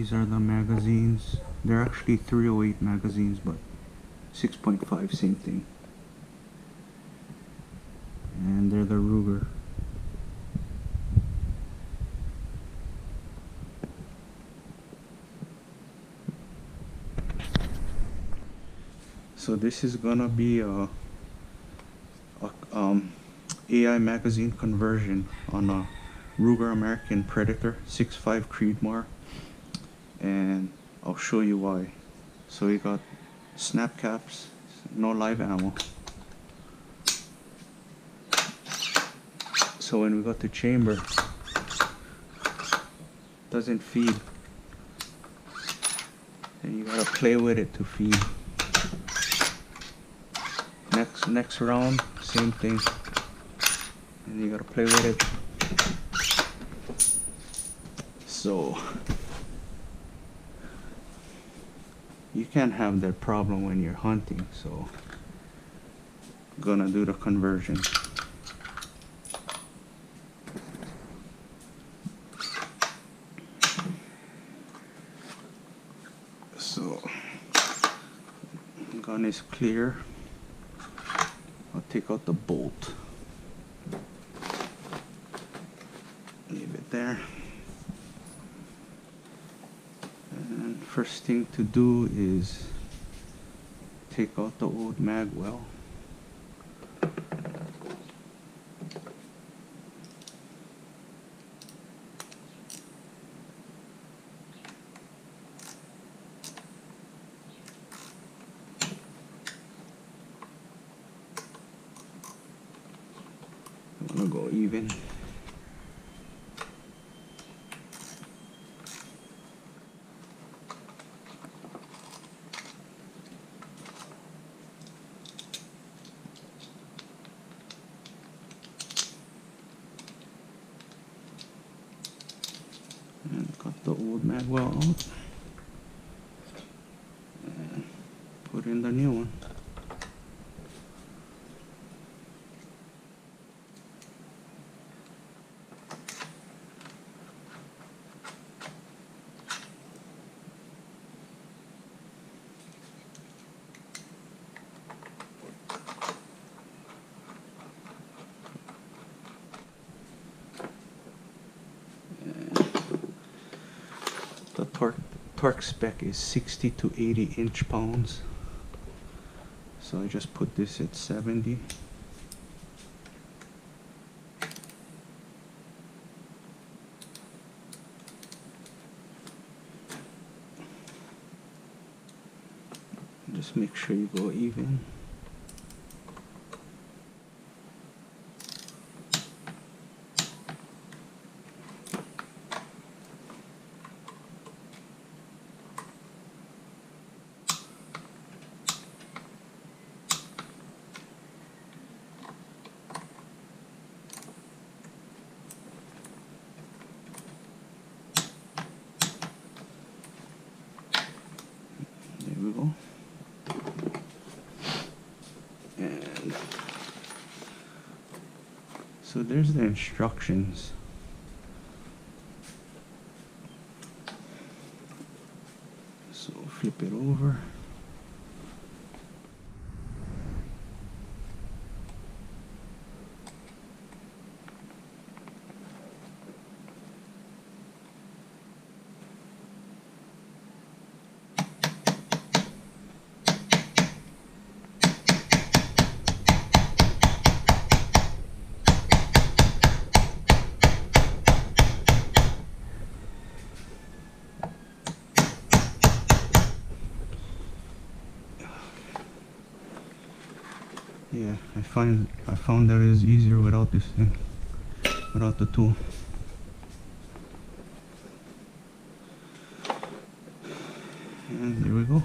these are the magazines. They're actually 308 magazines, but 6.5, same thing. And they're the Ruger. So this is gonna be a AI magazine conversion on a Ruger American Predator 6.5 Creedmoor, and I'll show you why. So we got snap caps, no live ammo. So when we got the chamber, doesn't feed, and you gotta play with it to feed. Next round, same thing, and you gotta play with it. So you can't have that problem when you're hunting, so gonna do the conversion. So gun is clear. I'll take out the bolt. Leave it there. And first thing to do is take out the old mag well. I'm gonna go even. And cut the old mag well out and put in the new one. The torque spec is 60 to 80 inch-pounds, so I just put this at 70. Just make sure you go even. There we go. And so there's the instructions. So flip it over. Yeah, I found that it is easier without this thing, without the tool. And there we go.